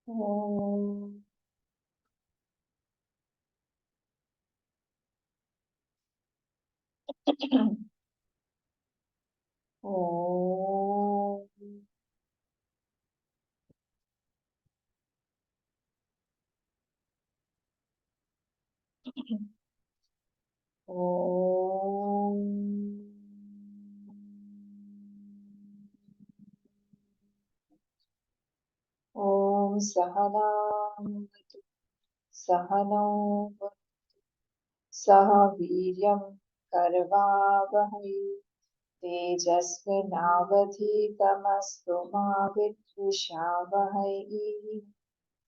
ओम ओम ओम ओम सहनावतु सहनौ भुनक्तु सह वीर्यं करवावहै तेजस्विनावधीतमस्तु मा विद्विषावहै।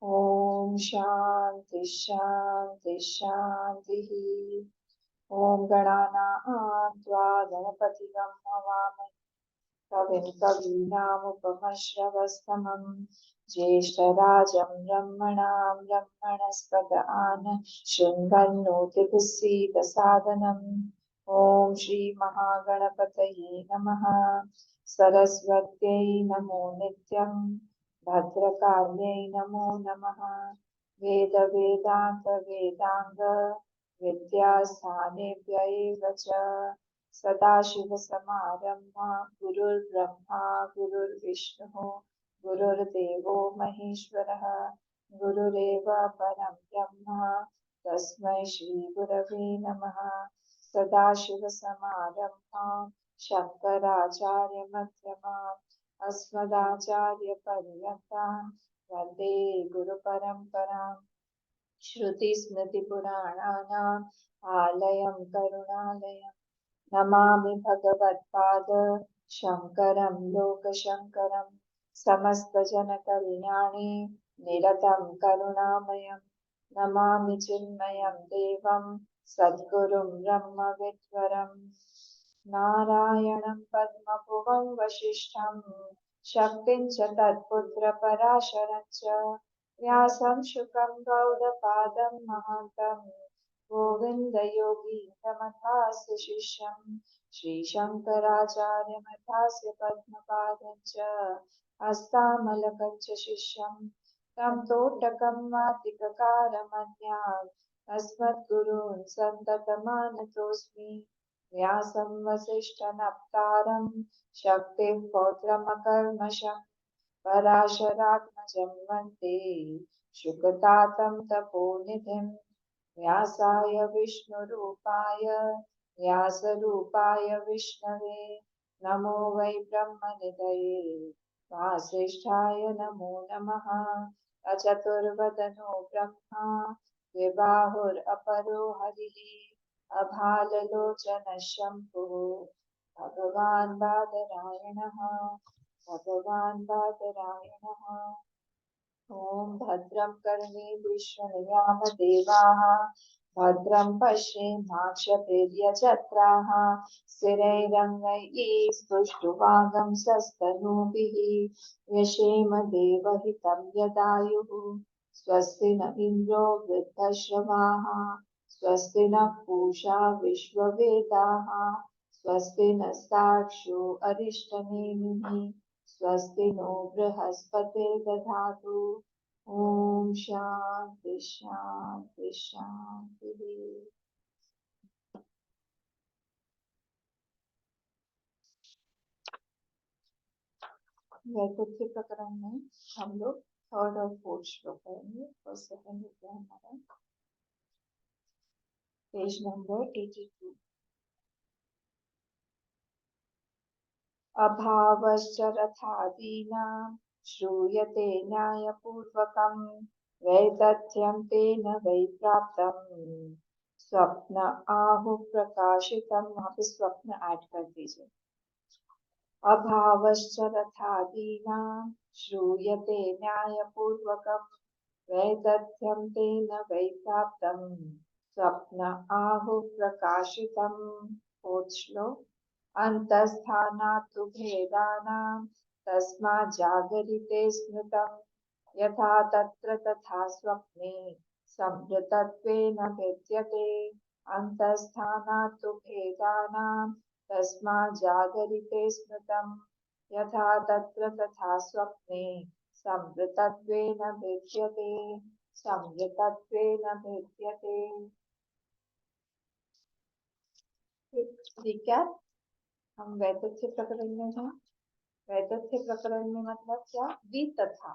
ओम शांति शांति शांति। ओम गणानां त्वा गणपतिगं हवामहे कविं कवीनामुपमश्रवस्तमं ज्येष्ठराजं ब्रह्मणां ब्रह्मणस्पत शृण्वन्नोतिभिस्सीदसादनम्। ॐ श्रीमहागणपतये नमः। सरस्वत्यै नमो नित्यं भद्रकाल्यै नमो नमः। वेदान्त विद्यास्थानेभ्य एव च सदाशिवसमारम्भा गुरुर्ब्रह्मा गुरुर्विष्णुः गुरुर्देवो महेश्वरः गुरुरेव परं ब्रह्म तस्मै श्रीगुरवे नमः। सदाशिवसमारम्भां शङ्कराचार्यमध्यमाम् अस्मदाचार्यपर्यन्तां वन्दे गुरुपरम्पराम्। श्रुतिस्मृतिपुराणानाम् आलयं करुणालयं नमामि भगवत्पाद शङ्करं लोकशङ्करं समस्तजनकल्याणे निरतं करुणामयं नमामि चिन्मयं देवं सद्गुरुं ब्रह्मविद्वरम्। नारायणं पद्मभुवं वसिष्ठं शक्तिं च तत्पुत्रपराशरं च व्यासं शुकं गौडपादं महान्तं गोविन्दयोगीन्द्रमथास्य शिष्यं श्रीशङ्कराचार्यमथास्य पद्मपादं च हस्तामलकं च शिष्यं तं तोटकं वातिककारमन्यात् अस्मद्गुरून् सन्ततमानतोऽस्मि। व्यासं वसिष्ठनप्तारं शक्तिं पौत्रमकल्मषम् पराशरात्मजं वन्दे शुकतातं तपोनिधिं। व्यासाय विष्णुरूपाय व्यासरूपाय विष्णवे नमो वै ब्रह्मनिधये वासिष्ठाय नमो नमः। अचतुर्वदनो ब्रह्मा द्विबाहुरपरो हरिः अभाललोचनशम्भुः भगवान् बादरायणः भगवान् बादरायणः। ॐ भद्रं कर्णेभिः शृणुयाम देवाः भद्रं पश्येमाक्षभिर्यजत्राः स्थिरैरङ्गैः स्तुष्टुवागंसस्तनूभिः व्यशेम देवहितं यदायुः। स्वस्ति न इन्द्रो वृद्धश्रवाः स्वस्ति नः पूषा विश्ववेदाः स्वस्ति नस्तार्क्ष्यो अरिष्टनेमिः स्वस्ति नो बृहस्पतिर्दधातु। ॐ शान्ति शान्ति शान्तिः। वैतथ्य प्रकरण में हम लोग थर्ड और फोर्थ श्लोक करेंगे। फर्स्ट सेकंड है हमारा पेज नंबर 82। अभावश्चरथादीनां श्रूयते न्यायपूर्वकं वैदथ्यं तेन वै प्राप्तं स्वप्न आहु प्रकाशितम्। वहाँ पे स्वप्न ऐड कर दीजिए। अभावश्चरथादीनां श्रूयते न्यायपूर्वकं वैदथ्यं तेन वै प्राप्तं स्वप्न आहु प्रकाशितम्। फोर्थ श्लोक। अन्तस्थानात् तु भेदानां तस्मात् जागरिते स्मृतं यथा तत्र तथा स्वप्ने संवृतत्वेन भिद्यते। अन्तस्थानात् तु भेदानां तस्मात् जागरिते स्मृतं यथा तत्र तथा स्वप्ने समृतत्वेन भेद्यते, समृतत्वेन भेद्यते। रिकैप, हम वैतथ्य प्रकरण में हैं। वैतथ्य प्रकरण में मतलब क्या, वी तथा,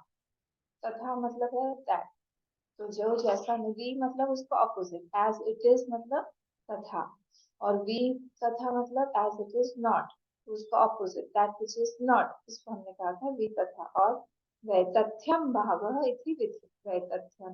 तथा मतलब है दैट, तो जो जैसा नहीं मतलब उसको ऑपोजिट, एज इट इज मतलब तथा, और वी तथा मतलब एज इट इज नॉट, तो उसका opposite that which is not, इसको हमने कहा था वी तथा। और वैतथ्यम भावः इति वैतथ्यम,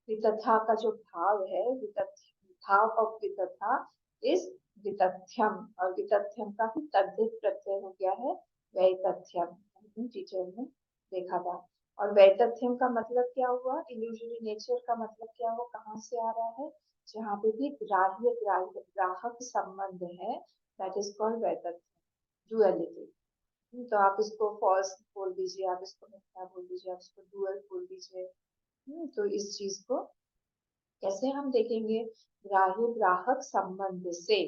वितथा का जो भाव है, वितथ्य भाव ऑफ वितथा इज वितथ्यम, और वितथ्यम का ही तद्धित प्रत्यय हो गया है वैतथ्यम, टीचर ने देखा था। और वैतथ्यम का मतलब क्या हुआ, इल्यूजरी नेचर का मतलब क्या हुआ, कहाँ से आ रहा है, जहाँ पे भी ग्राह्य ग्राहक संबंध है, दैट इज कॉल्ड वैतथ्य, डुअलिटी। तो आप इसको फॉल्स बोल दीजिए, आप इसको मिथ्या बोल दीजिए, आप इसको डुअल बोल दीजिए। तो इस चीज को कैसे हम देखेंगे, ग्राह्य ग्राहक संबंध से,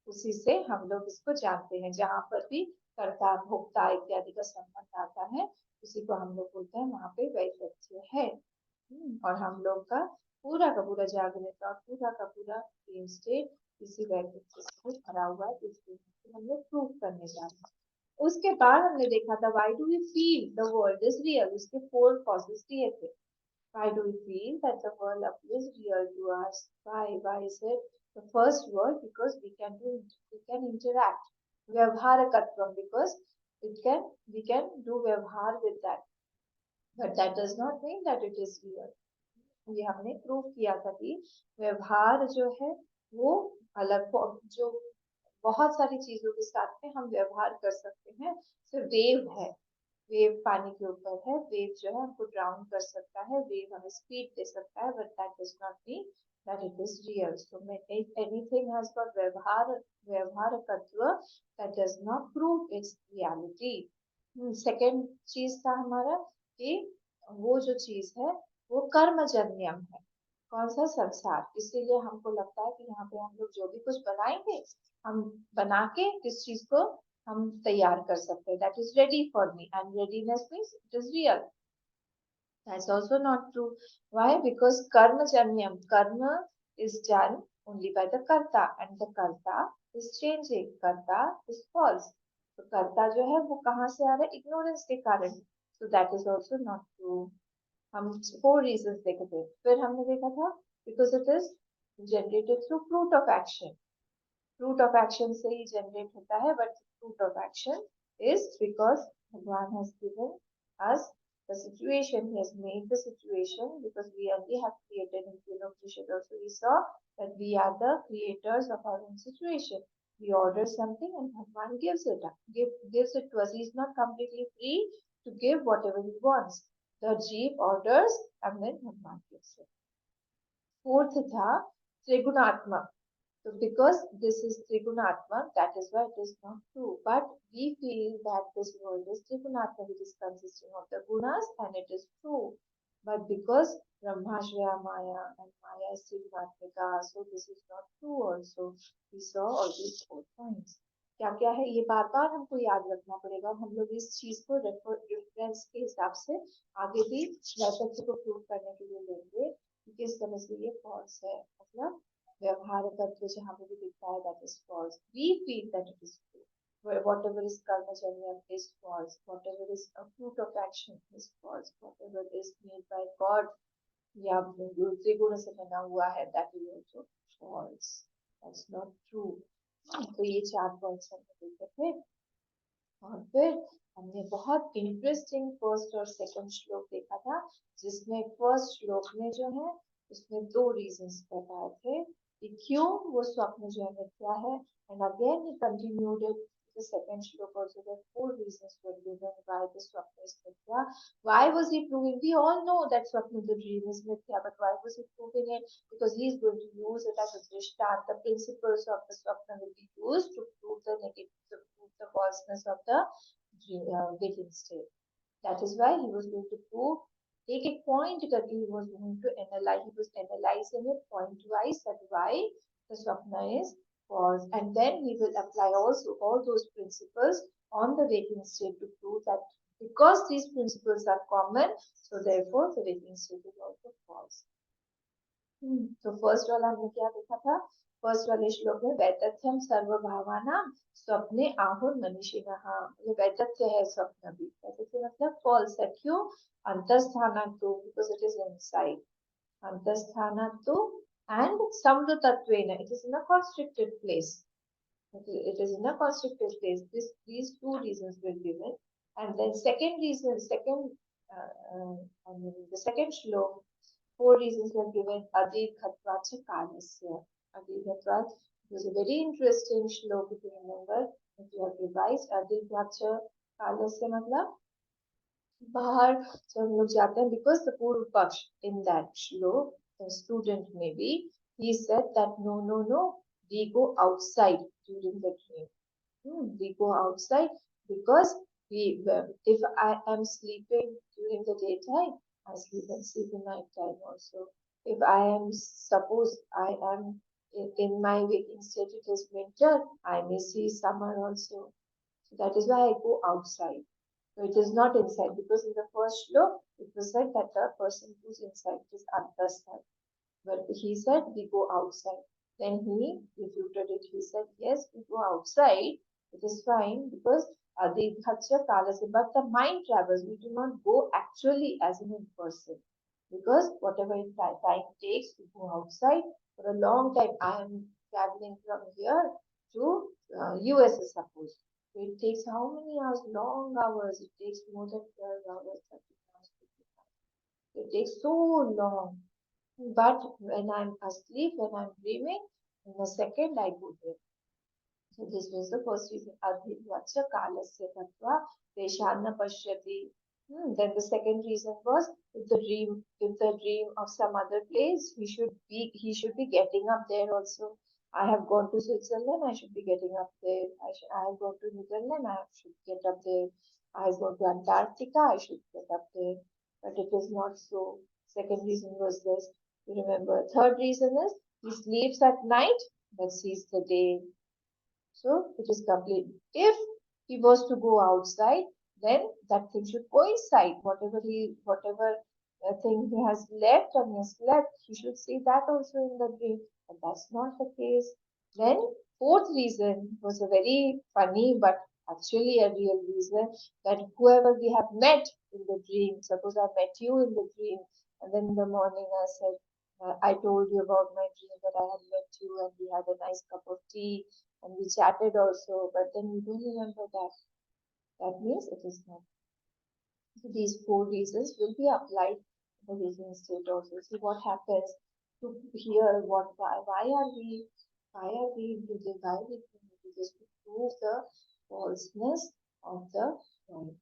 उसी से हम लोग इसको जानते हैं, जहाँ पर भी कर्ता भोक्ता इत्यादि का संबंध आता है, उसी को हम लोग बोलते हैं वहां पे वैतथ्य है। और हम लोग का पूरा जागृत और पूरा का पूरा ड्रीम स्टेट इसी वैतथ्य से भरा हुआ है, इसलिए हम लोग प्रूव करने जा रहे हैं। उसके बाद हमने देखा था why do we feel the world is real, उसके 4 कॉजेस दिए थे। Why do we feel that the world appears real to us? Why is it the first word? Because we can interact. Vyavharakatvam, because we can do vyavhar with that. But that does not mean that it is real. ये हमने prove किया था कि व्यवहार जो है वो अलग, जो बहुत सारी चीजों के साथ में हम व्यवहार कर सकते हैं। सिर्फ वेव है, वेव पानी के ऊपर है, वेव जो है हमको ड्राउन कर सकता है, वेव हमें स्पीड दे सकता है, but that does not mean that it is real. So anything has got व्यवहार तत्व, that does not prove it's reality. Second चीज था हमारा कि वो जो चीज है वो कर्मजन्यम है, कौन सा, संसार, इसीलिए हमको लगता है कि यहाँ पे हम लोग जो भी कुछ बनाएंगे, हम बना के इस चीज को हम तैयार कर सकते हैं, that is ready for me, and readiness means it is real. That's also not true. Why? Because karma janyam, karma is done only by the karta, and the karta is changing. Karta is false. तो कर्ता जो है वो कहाँ से आ रहा है, ignorance के कारण। So that is also not true. हम 4 reasons देखे थे, फिर हमने देखा था because it is generated through fruit of action. Fruit of action से ही generate होता है, but fruit of action is because Bhagwan has given us the situation, he has made the situation, because we only have created in Upanishad also we saw that we are the creators of our own situation. We order something and Bhagwan gives it gives it to us. He is not completely free to give whatever he wants. The jeev orders and then Bhagwan gives it. Fourth tha Trigunaatmak. So because this is Trigunatma, that is why it is not true. But we feel that this world is Trigunatma, which is consisting of the gunas, and it is true. But because Brahmashvaya Maya and Maya is Trigunatmika, so this is not true also. We saw all these 4 points. क्या क्या है ये बार बार हमको याद रखना पड़ेगा, हम लोग इस चीज को रेफरेंस के हिसाब से आगे भी वैतथ्य को प्रूव करने के लिए लेंगे कि किस तरह से ये फॉल्स है, मतलब व्यवहार तत्व जहाँ पे भी दिखता है that is false. We feel that it is true. Whatever is karmajanya is false. Whatever is a fruit of action is false. Whatever is made by God या त्रिगुण से बना हुआ है that is also false. That's not true. तो ये 4 points हमने देखे थे, और फिर हमने बहुत इंटरेस्टिंग फर्स्ट और सेकंड श्लोक देखा था, जिसमें फर्स्ट श्लोक में जो है उसमें 2 रीजंस बताए थे कि क्यों वो स्वप्न जो है मिथ्या है, and again he continued it the second shloka also, there 4 reasons were given why the swapna is mithya. Why was he proving? We all know that swapna, the dream, is mithya, but why was he proving it? Because he is going to use it as a drishtant. The principles of the swapna will be used to prove the negative, to prove the falseness of the waking state. That is why he was going to prove, take a point that he was going to analyze, he was analyzing it point wise, that why the swapna is false, and then he will apply also all those principles on the waking state to prove that Because these principles are common, so therefore the waking state is also false. तो first वाला हमने क्या देखा था? First वाले श्लोक में वैतथ्यम सर्व भावानाम स्वप्ने आहुर मनीषिणः। ये वैतथ्य है स्वप्न भी। वैतथ्य मतलब फॉल्स है। क्यों? अंतस्थानातु, बिकॉज इट इज इनसाइड। अंतस्थानातु and samduttattvena, it is in a constricted place. It is in a constricted place. These two reasons were given. And then second reason, the second shlok, four reasons were given. Adhikhatvacha kalasya. Adhikhatvat was a very interesting shlok, if you remember, if you have revised. Adhikhatvacha kalasya matlab बाहर जब हम लोग जाते हैं, because the पूर्व पक्ष in that shlok, the student maybe, he said that no, we go outside during the dream. We go outside because if I am sleeping during the daytime, I sleep in night time also. If I am, suppose I am in my waking state, it is winter, I may see summer also. So that is why I go outside. So it is not inside, because in the first shlok, it was said that the person who's inside is antasthar. But he said we go outside. Then he refuted it. He said, yes, we go outside. It is fine because Adhidhacha Kalase, but the mind travels. We do not go actually as in person. Because whatever time takes to go outside, for a long time, I am traveling from here to US, suppose. So it takes how many hours? Long hours. It takes more than 12 hours, 13 hours. 15 hours. It takes so long. But when I'm asleep, when I'm dreaming, in a second I go there. So this was the first reason. Adhidvacha kalasya tattva deshanna pashyati. Then the second reason was, if the dream of some other place, he should be getting up there also. I have gone to Switzerland, I should be getting up there. I have gone to Netherlands, I should get up there. I have gone to Antarctica, I should get up there. But it is not so. Second reason was this. You remember. Third reason is, he sleeps at night but sees the day. So it is complete. If he was to go outside, then that thing should coincide. Whatever thing he has left and he has slept, he should see that also in the dream. But that's not the case. Then fourth reason was a very funny but actually a real reason, that whoever we have met in the dream, suppose I met you in the dream, and then in the morning I said, I told you about my dream that I had met you and we had a nice cup of tea and we chatted also, but then you don't remember that. That means it is not. So these four reasons will be applied in the waking state also. See what happens to hear why are we doing why we do this, to prove the falseness of the world.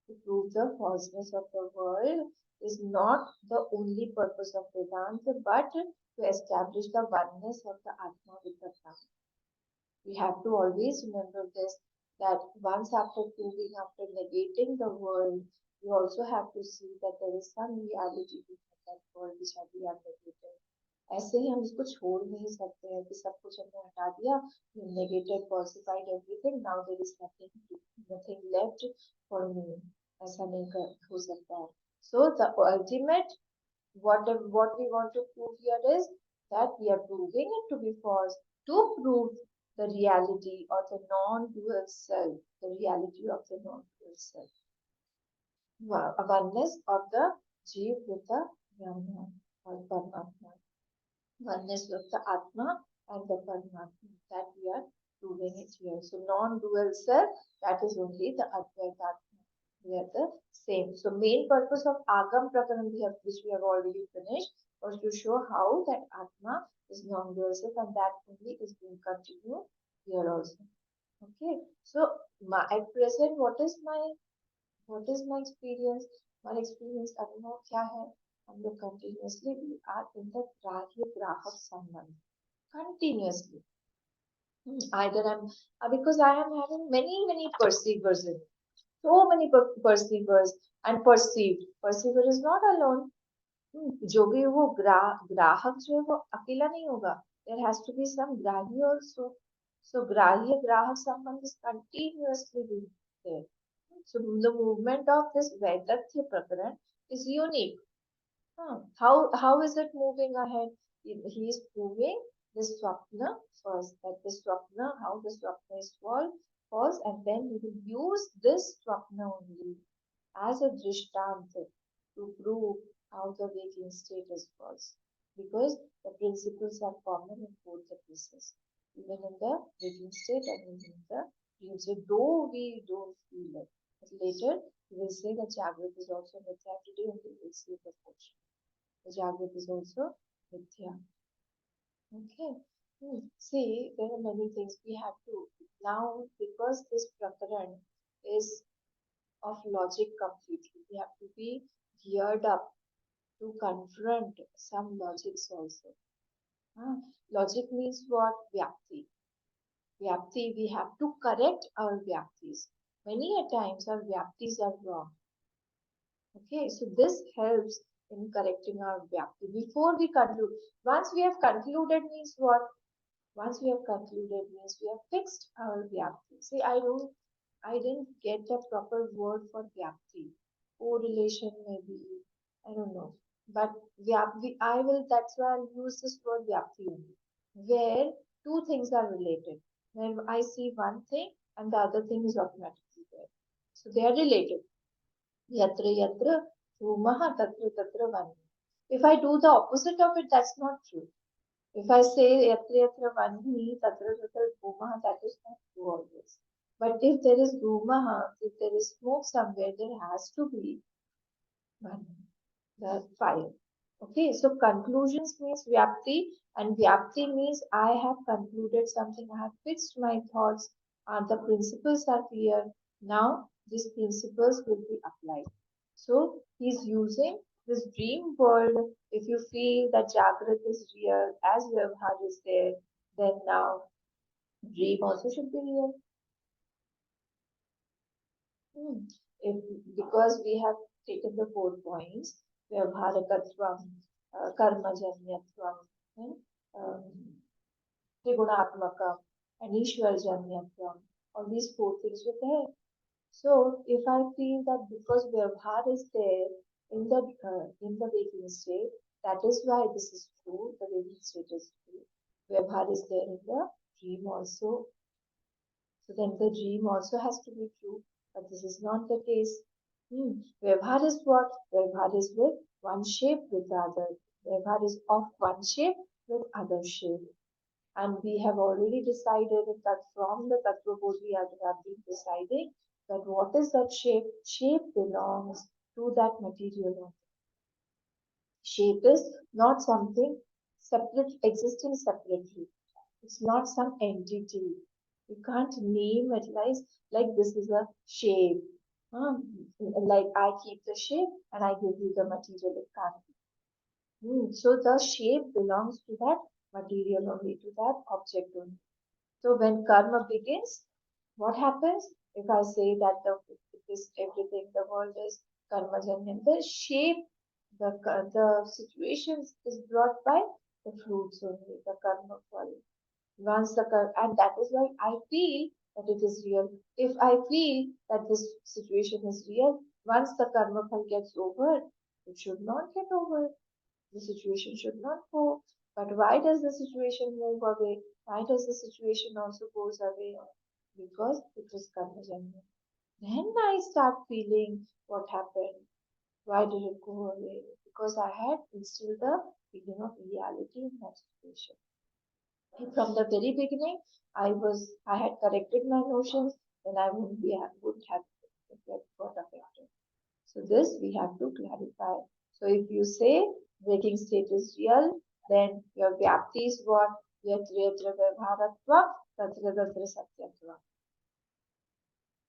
To prove the falseness of the world is not the only purpose of Vedanta, but to establish the oneness of the Atma with the Brahman. We have to always remember this, that once after proving, after negating the world, we also have to see that there is some reality behind that world which we have negated. ऐसे ही हम इसको छोड़ नहीं सकते हैं कि सब कुछ हमने हटा दिया, negated, falsified everything, now there is nothing left for me. ऐसा नहीं हो सकता है. So the ultimate, what we want to prove here is that we are proving it to be false, to prove the reality or the non-dual self, the reality of the non-dual self. Oneness of the Jeev with the Brahma or Paramatma. Oneness with the Atma and the Paramatma. That we are proving it here. So non-dual self, that is only the Advaita Atma. They are the same. So main purpose of Agam Prakaran, which we have already finished, was to show how that Atma is non-dual self, and that only is being continued here also. Okay. So at present, what is my experience? My experience, अनुभव क्या है? हम लोग continuously we are in the ग्राह्य ग्राहक संबंध. Continuously. Either because I am having many perceivers in it. So many perceivers and perceived. Perceiver is not alone. जो भी वो ग्राहक जो है वो अकेला नहीं होगा. There has to be some ग्राही also. So ग्राह्य ग्राहक संबंध is continuously being there. So the movement of this Vaitathya Prakaran is unique. How is it moving ahead? He is proving the Swapna first, that the Swapna, how the Swapna is false, and then he will use this Swapna only as a Drishtanta to prove how the waking state is false. Because the principles are common in both the cases, even in the waking state and even in the dream state, though we don't feel it. But later, we will say that Jagrata is also Mithya. Today only we will see the portion. The Jagrata is also Mithya. Okay. See, there are many things we have to now, because this Prakaran is of logic completely. We have to be geared up to confront some logics also. Ah, logic means what? Vyapti. Vyapti, we have to correct our Vyaptis. Many a times our Vyaptis are wrong. Okay, so this helps in correcting our Vyapti. Before we conclude, once we have concluded means what? Once we have concluded means we have fixed our Vyapti. See, I didn't get a proper word for Vyapti. Correlation maybe, I don't know. But Vyapti, that's why I'll use this word Vyapti only. Where two things are related. When I see one thing and the other thing is automatically there. So they are related. Yatra yatra Rumaha tatra tatra Vani. If I do the opposite of it, that's not true. If I say yatra yatra Vani tatra tatra Rumaha, that is not true always. But if there is Rumaha, if there is smoke somewhere, there has to be Vani, the fire. Okay, so conclusions means Vyapti, and Vyapti means I have concluded something, I have fixed my thoughts, the principles are clear. Now, these principles will be applied. So, he's using this dream world. If you feel that Jagrat is real, as Vyavhar is there, then now dream also should be real. Hmm. If, because we have taken the 4 points, Vyavharakatvam, Karmajanyatvam, and um, Trigunaatmakam, and Ishwarjanyatvam. All these 4 things were there. So if I feel that because Vyavhar is there in the waking state, that is why this is true, the waking state is true. Vyavhar is there in the dream also, so then the dream also has to be true, but this is not the case. Vyavhar is what? Vyavhar is with one shape with the other. Vyavhar is of one shape with other shape. And we have already decided that from the Tattva Bodh we have been deciding that what is that shape? Shape belongs to that material. Shape is not something separate, existing separately. It's not some entity. You can't name it like this is a shape. Like I keep the shape and I give you the material. It can't be. So the shape belongs to that material only, to that object only. So when karma begins, what happens? If I say that it is everything, the world is karma janyan, the shape, the situations is brought by the fruits only, the karma fall. Once and that is why I feel that it is real. If I feel that this situation is real, once the karma fall gets over, it should not get over. The situation should not go. But why does the situation move away? Why does the situation also goes away? Because it was karma janya. Then I start feeling what happened. Why did it go away? Because I had instilled the feeling of reality in that situation. From the very beginning, I had corrected my notions, then I wouldn't have got affected. So this we have to clarify. So if you say waking state is real, then your vyapti is what? Yatra yatra vyavharatva, tatra tatra satyatva.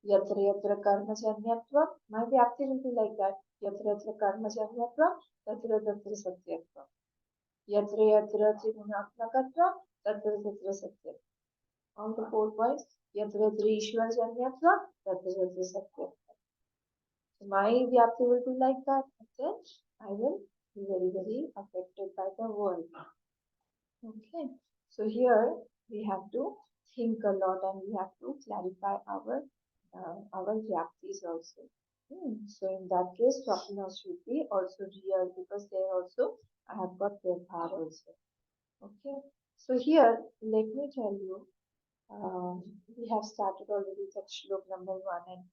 Yatra yatra karma janyatva, my vyapti will be like that. Yatra yatra karma janyatva, tatra tatra satyatva. Yatra yatra trigunatmakatva, tatra tatra satyatva. All the 4 points. Yatra yatra ishwar janyatva, tatra tatra satyatva. So my Vyapti will be like that. And then I will be very, very affected by the world. Okay. So here we have to think a lot and we have to clarify our our Vyaptis also. So in that case, Swapna should be also real because there also I have got Vyavhar also. Okay. So here, let me tell you, we have started already the shlok number 1 and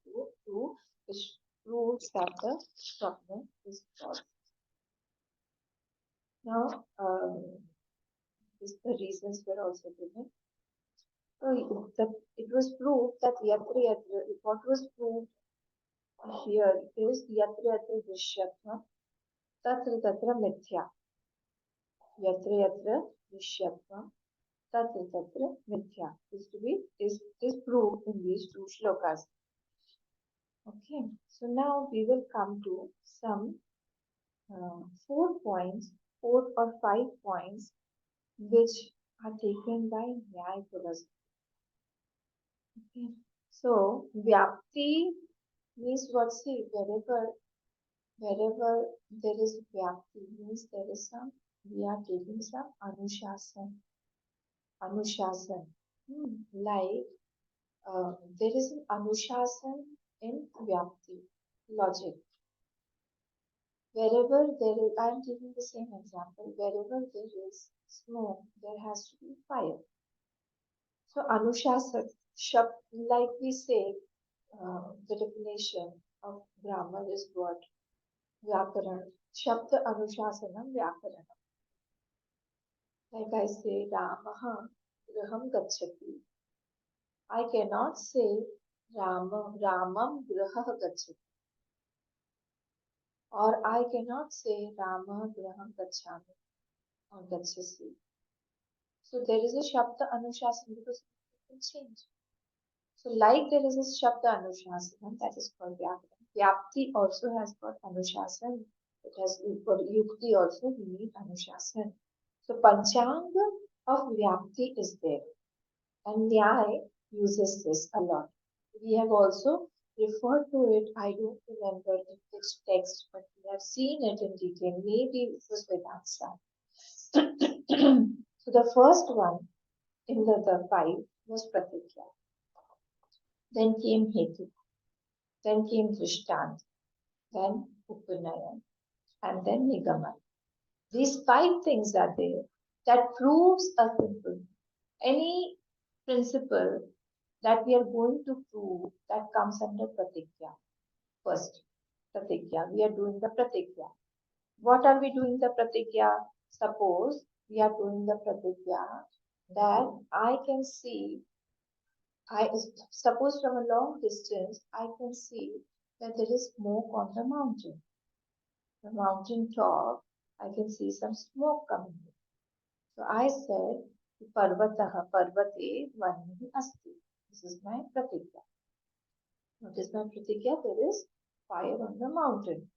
2, which proves that the Swapna is false. Now, the reasons were also given. So it was proved that yatra yatra, what was proved here is yatra yatra drishyatva, tatra tatra mithya. Yatra yatra drishyatva, tatra tatra mithya is proved in these two shlokas. Okay, so now we will come to some 4 points, 4 or 5 points, which are taken by Nyaya Puras. Okay, so Vyapti means what? See, wherever there is Vyapti means there is some, we are taking some Anushasan. Like there is an Anushasan in Vyapti, logic. Wherever there is, I am taking the same example, wherever there is smoke, there has to be fire. So Anushasan, like we say, the definition of grammar is what? Vyakaran. Shabda Anushasanam Vyakaranam. Like I say, Ramaha Graham Gachati. I cannot say Ramam Graha Gachati. Or I cannot say Rama Graham Gachami or Gachasi. So there is a Shabda Anushasan because it can change. So like there is a Shabda Anushasan, that is called Vyakaran. Vyapti also has got Anushasan. It has for Yukti also we need Anushasan. So Panchanga of Vyapti is there. And Nyaya uses this a lot. We have also referred to it, I don't remember in which text, but we have seen it in detail. Maybe it was Vedanta. So the first one in the five was Pratikya. Then came Hetu. Then came Drishtant. Then Upanayan. And then Nigaman. These 5 things are there that proves a simple. Any principle that we are going to prove that comes under pratikya. First, pratikya. We are doing the pratikya. What are we doing the pratikya? Suppose we are doing the pratikya that I can see, I suppose from a long distance, I can see that there is smoke on the mountain. The mountain top, I can see some smoke coming. So I said, Parvataha Parvate Vanihi Asti. This is my pratikya. What is my pratikya? There is fire on the mountain.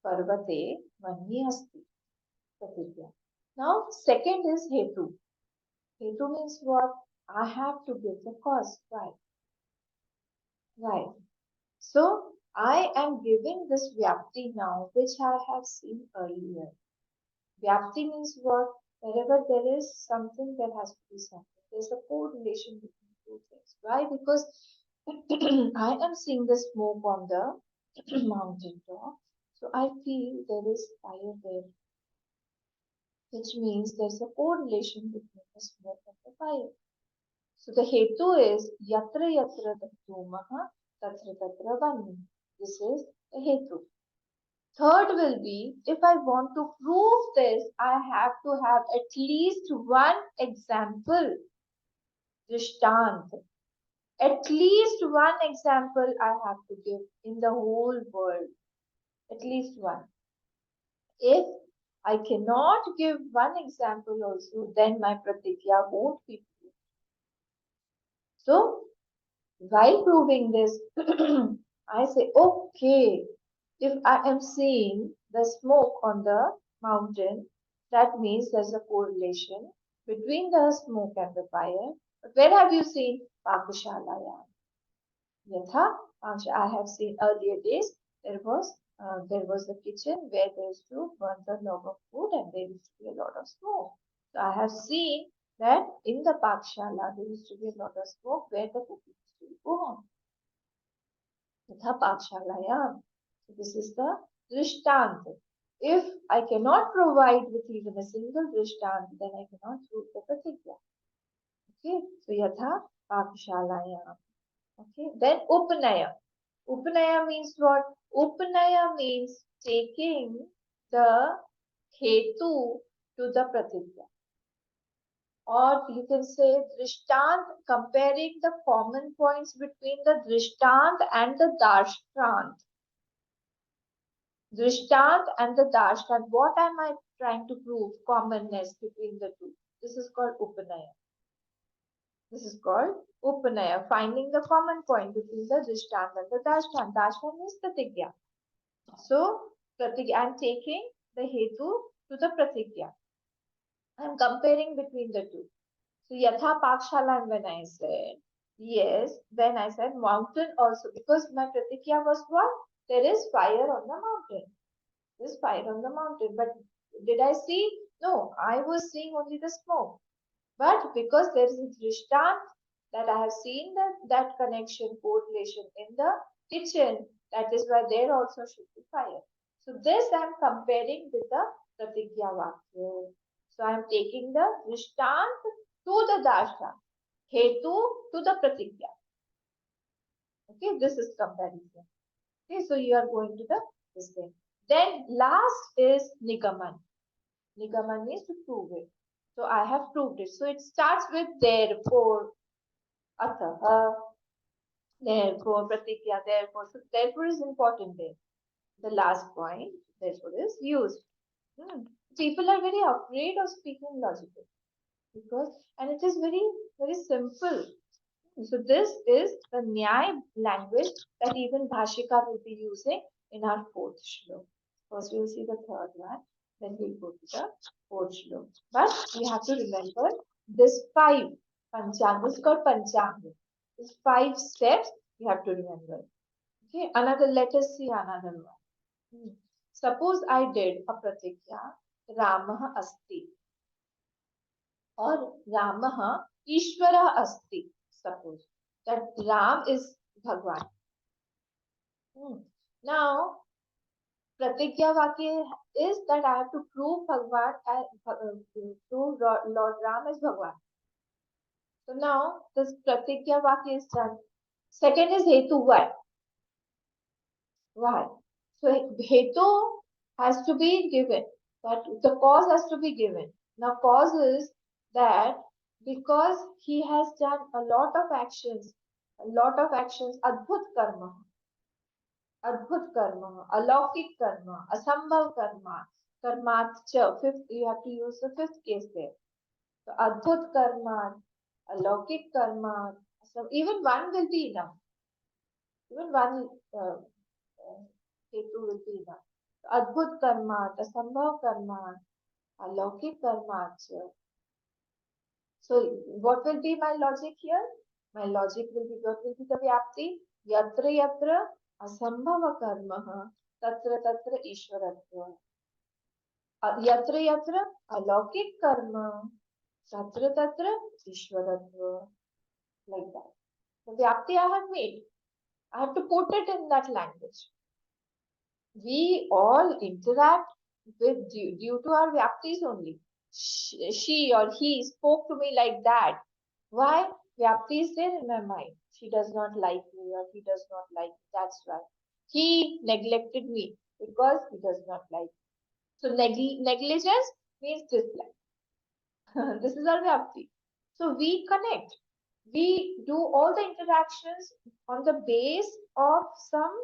Parvate Vanihi Asti. Pratikya. Now, second is Hetu. Hetu means what? I have to give the cause. Why? Why? So, I am giving this Vyapti now, which I have seen earlier. Vyapti means what? Wherever there is something, there has to be something. There's a correlation between two things. Why? Because I am seeing the smoke on the mountain top. So I feel there is fire there, which means there's a correlation between the smoke and the fire. So the hetu is yatra yatra dhatumaha tatra tatra vani. This is the hetu. Third will be, if I want to prove this, I have to have at least one example. Drishtant. At least one example I have to give in the whole world. At least one. If I cannot give one example also, then my pratikya won't be proved. So, while proving this, I say, okay, if I am seeing the smoke on the mountain, that means there's a correlation between the smoke and the fire. But where have you seen Pakushalayam? Yatha, I have seen earlier days, there was a kitchen where they used to burn the log of food and there used to be a lot of smoke. So I have seen that in the Pakshala there used to be a lot of smoke where the cooking used to go on. Yatha Pakshalayam. So this is the Drishtant. If I cannot provide with even a single Drishtant, then I cannot prove the Pratigya. Okay, so Yatha Pakshalayam. Okay, then Upanaya. Upanaya means what? Upanaya means taking the Hetu to the Pratigya. Or you can say Drishtant, comparing the common points between the Drishtant and the Darshtant. Drishtant and the Darshtant. What am I trying to prove? Commonness between the two. This is called Upanaya. This is called Upanaya, finding the common point between the Drishtant and the Darshtant. Darshtant means Pratigya. So, Pratigya, I'm taking the Hetu to the Pratigya. I'm comparing between the two. So Yatha Pakshalan, when I said yes, then I said mountain also, because my pratikya was what? There is fire on the mountain. There's fire on the mountain. But did I see? No, I was seeing only the smoke. But because there is a drishtant that I have seen that connection, correlation in the kitchen, that is why there also should be fire. So this I am comparing with the pratikya vakya. So I am taking the drishtant to the dasha, hetu to the pratikya. Okay, this is comparison. Okay, so you are going to the this thing. Then last is nigaman. Nigaman means to prove it. So I have proved it. So it starts with therefore, ataha, therefore, pratikya, therefore. So therefore is important there. The last point, therefore, is used. Hmm. People are very afraid of speaking logically because, and it is very, very simple. So this is the Nyaya language that even Bhashikar will be using in our fourth shlok. First we'll see the third one, then we'll go to the fourth shlok. But we have to remember this five panchang. This is called panchang. These five steps you have to remember. Okay, another. Let us see another one. Suppose I did a pratikya, Ramah asti, or Ramah Ishvara asti. Suppose that Ram is Bhagwan. Now, Pratigya Vakya is that I have to prove Bhagwan, prove Lord Ram is Bhagwan. So now this Pratigya Vakya is done. Second is Hetu. Why? Why? So Hetu has to be given. That the cause has to be given. Now cause is that because he has done a lot of actions, Adbhut Karma. Adbhut karma, alaukik karma, asambhav karma, karmacha. Fifth, you have to use the fifth case there. So adbhut karma, alaukik karma. So even one will be enough. Even one hetu will be enough. So adbhut karma, asambhav karma, alaukik karma. So what will be my logic here? My logic will be, what will be the vyapti? Yatra yatra asambhava karma tatra tatra ishwaratva. Yatra yatra alaukik karma tatra tatra ishwaratva. Like that. So vyapti I have made. I have to put it in that language. We all interact with due to our vyaptis only. She or he spoke to me like that. Why? Vyapti is there in my mind. She does not like me or he does not like me. That's why. He neglected me because he does not like me. So negligence means dislike. This is our Vyapti. So we connect. We do all the interactions on the base of some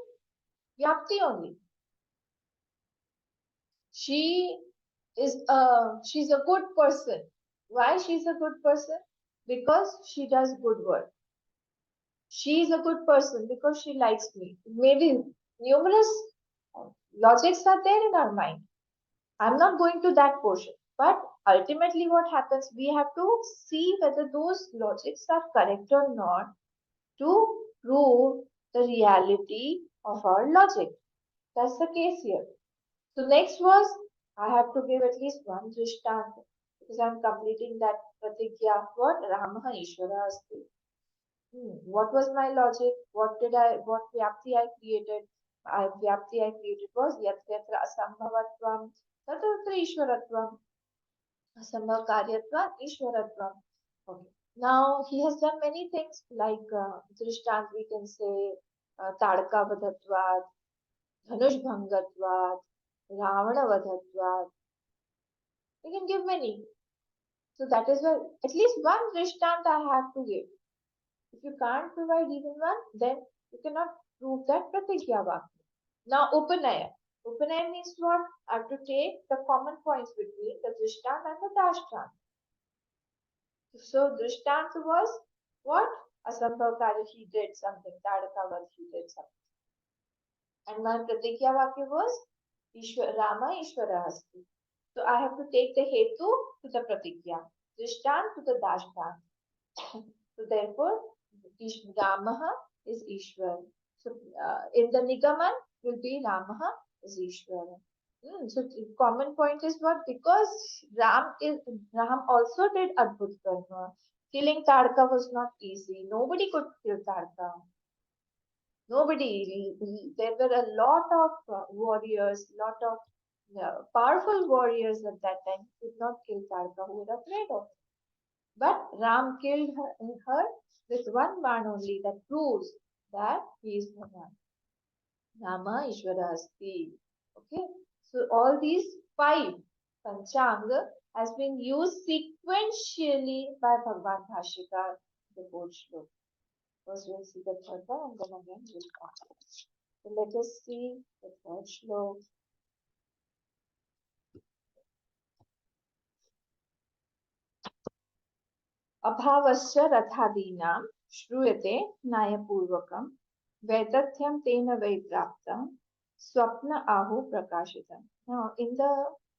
Vyapti only. She's a good person. Why she's a good person? Because she does good work. She is a good person because she likes me. Maybe numerous logics are there in our mind. I'm not going to that portion. But ultimately, what happens? We have to see whether those logics are correct or not to prove the reality of our logic. That's the case here. So next was I have to give at least one Drishtanta because I'm completing that Pratigya. What? Ramaha Ishvara Asti. What was my logic? What Vyapti I created? Vyapti I created was Yat Yatra Asambhavatvam Tatra Ishwaratvam Asambhav Karyatvam Ishwaratvam. Okay. Now he has done many things like Drishtant we can say Tadka Vadhatvat, Dhanush Bhangatvat, Ravana Vadhatvat. We can give many. So that is why at least one Drishtant I have to give. If you can't provide even one, then you cannot prove that Pratigya Vakya. Now, Upanaya. Upanaya means what? I have to take the common points between the Drishtant and the Dashtant. So, Drishtant was what? Asambhavkari, he did something. Tadakavad, he did something. And my Pratigya Vakya was Rama Ishvara Asti. So, I have to take the Hetu to the Pratigya, Drishtant to the Dashtant. So therefore, Ramaha is Ishwar. So in the Nigaman will be Ramaha is Ishwar. So the common point is what? Because Ram also did Adbhut Karma. Killing Tadka was not easy. Nobody could kill Tadka. Nobody. There were a lot of warriors, lot of powerful warriors at that time who could not kill Tadka, who were afraid of. But Ram killed her with one man only. That proves that he is Bhagwan. Rama Ishvara Asti. Okay. So all these five Panchanga has been used sequentially by Bhagwan Bhashikar, the fourth shloka. First we'll see the third one and then again we'll come. So let us see the third shloka. अभावस्य रथादीनां श्रूयते न्यायपूर्वकं वैतथ्यं तेन वै प्राप्तं स्वप्न आहो prakaशितं. Now in the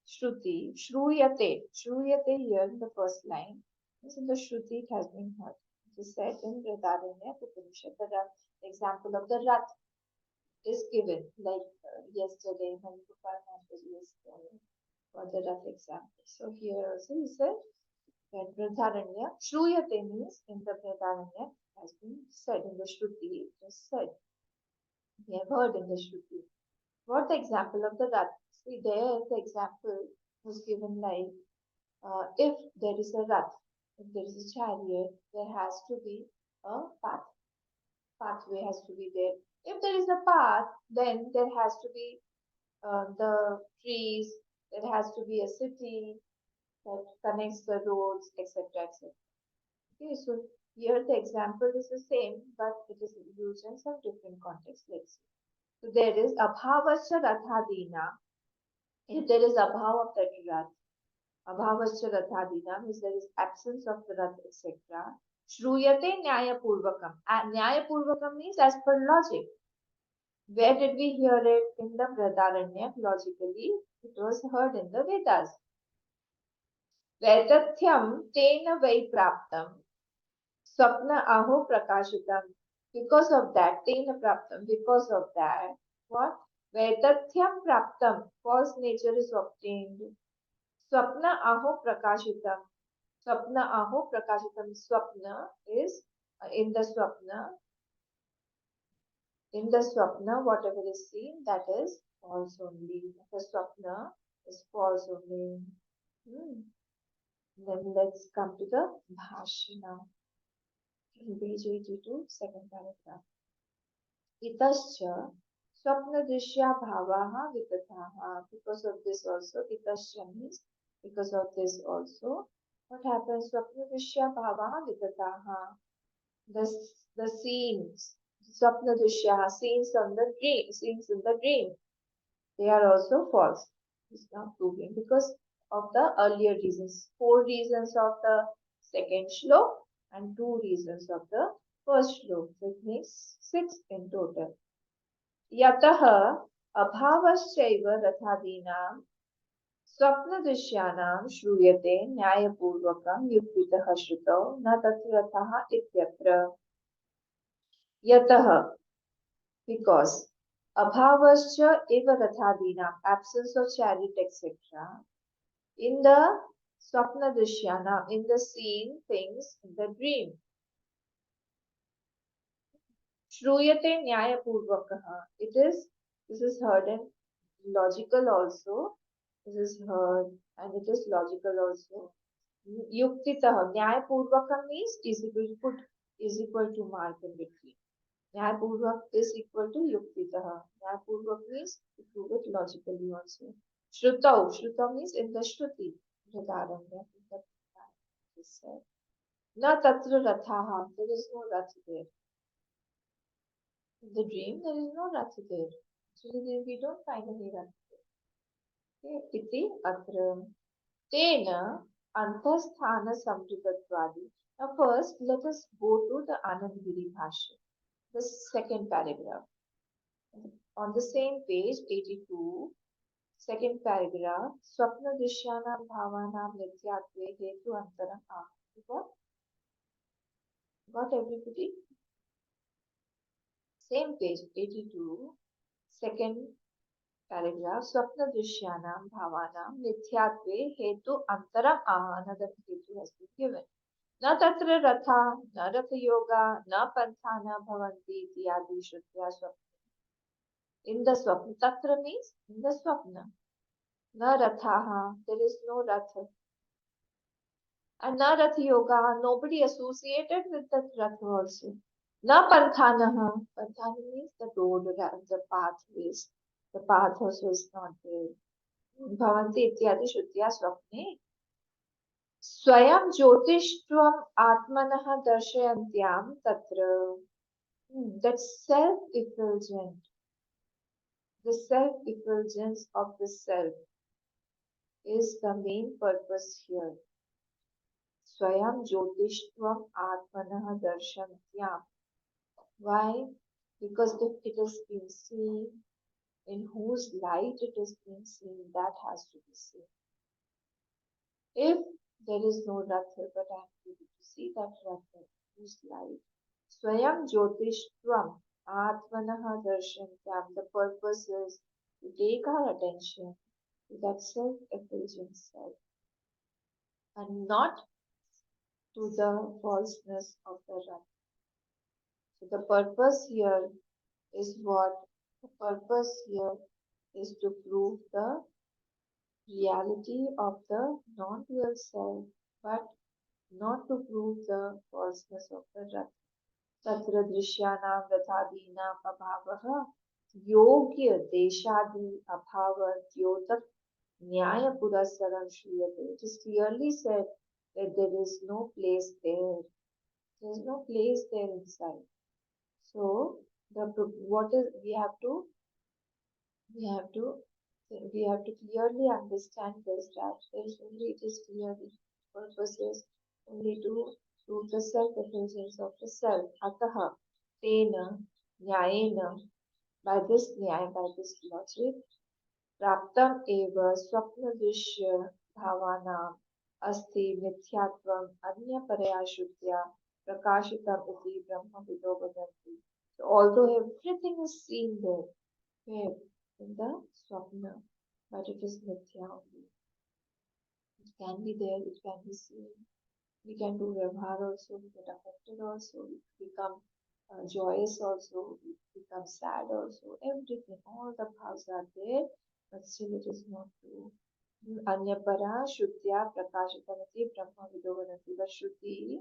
Shruti, Shruyate here in the first line, this in the Shruti it has been heard. It is said in Brihadaranyaka Upanishad that the example of the Rath is given, like yesterday when Gopal Maharaj was for the Rath example. So here also he said, when Brihadaranya, Shruyate means in the Brihadaranya has been said in the Shruti, it is said. We have heard in the Shruti. What the example of the Rath? See there the example was given like if there is a Rath, if there is a chariot, there has to be a path. Pathway has to be there. If there is a path, then there has to be the trees, there has to be a city that connects the roads, etc. etc. Okay, so here the example is the same, but it is used in some different contexts. Let's see. So there is abhavasya rathadina. If there is abhav of that rath, abhavasya rathadina means there is absence of the rath, etc. Shruyate nyaya purvakam. Nyaya purvakam means as per logic. Where did we hear it? In the Brihadaranya, logically, it was heard in the Vedas. Vaitathya tena vai praptam. Swapna aho prakashitam. Because of that, tena praptam, because of that, what? Vaitathyam praptam, false nature is obtained. Swapna aho prakashitam. Swapna aho prakashitam. Swapna is in the swapna. In the swapna, whatever is seen, that is false only. The swapna is false only. Then let's come to the bhashya now. Page 82, second paragraph. Itascha swapna drishya bhavaha vitathaha. Because of this also, itascha means because of this also. What happens? Swapna drishya bhavaha vitathaha. The scenes, swapna drishya, scenes on the dream, scenes in the dream, they are also false. It's not proving because of the earlier reasons. 4 reasons of the second shlok and 2 reasons of the first shlok. So it makes 6 in total. Yataha abhavasyaiva rathadinam स्वप्नदृश्यानां श्रूयते न्यायपूर्वकं युक्तितः श्रुतौ न तत्र रथः इत्यत्र यतः because abhavascha eva rathadinam absence of chariot etc. In the swapna drishyana in the seen things in the dream Shruyate Nyayapurvakah. This is heard and logical also. This is heard and it is logical also. Yuktitah. Nyayapurvakah means is equal to mark in between. Nyayapurvak is equal to yuktitah. Nyayapurvak means to prove it logically also. Shrutau. Shrutau means in the Shruti. Vridaranya. Is said. Na tatra rathaha. There is no rath there. In the dream, there is no rath there. Actually, there we don't find any rath there. Okay. Iti atra. Tena antasthana samritattvadi. Now first, let us go to the Anandgiri Bhashya, the second paragraph. On the same page, 82, second paragraph, Swapna Drisyanam Bhavanam Nityatve Hetu Antaram Ah. Got everybody? Same page, 82, second paragraph, Swapna Drisyanam Bhavanam Nityatve Hetu Antaram Ah. Another hetu has been given. न तत्र रथा न रथ योगा न पंथा न भवन्ति इत्यादि श्रुत्या स्वप्न in the swapna tatra means in the swapna na rathaha there is no rath and na rath yoga nobody associated with that rath also na panthanaha panthana means the road the pathways the path also is not there bhavanti ityadi श्रुत्या स्वप्ने स्वयं ज्योतिष्त्वम् आत्मनः दर्शयन्त्यां तत्र that the self-effulgence of the self is the main purpose here. Swayam Jyotishtvam Atmanah Darshantyam. Why? Because if it is being seen, in whose light it is being seen, that has to be seen. If there is no Ratha, but I am able to see that Ratha, whose light. Swayam Jyotishtvam Atmanah Darshantyam. The purpose is to take our attention to that self-effulgent self and not to the falseness of the Ratha. So the purpose here is what? The purpose here is to prove the reality of the non-dual self, but not to prove the falseness of the Ratha. तत्र दृश्यानां रथादीनां अभावः योग्य देशादि अभाव द्योतक न्याय पुरस्सरं श्रूयते. It is clearly said that there is no place there. There is no place there inside. So what is we have to we have to clearly understand this that there is only it is clearly purpose is only to prove the self-effulgence of the self. Ataha tena nyayena by this nyaya, by this logic, praptam eva swapna drisya bhavanam asti mithyatvam anya paraya shuddhya prakashitam iti brahma vido vadanti. So although everything is seen there, where? In the swapna, but it is mithya only. It can be there, it can be seen. We can do vyavhar also, we get affected also, we become joyous also, we become sad also, everything, all the bhavs are there, but still it is not true. Anyapara Shuddhya Prakashitamati Brahma Vidovanati. But Shuddhi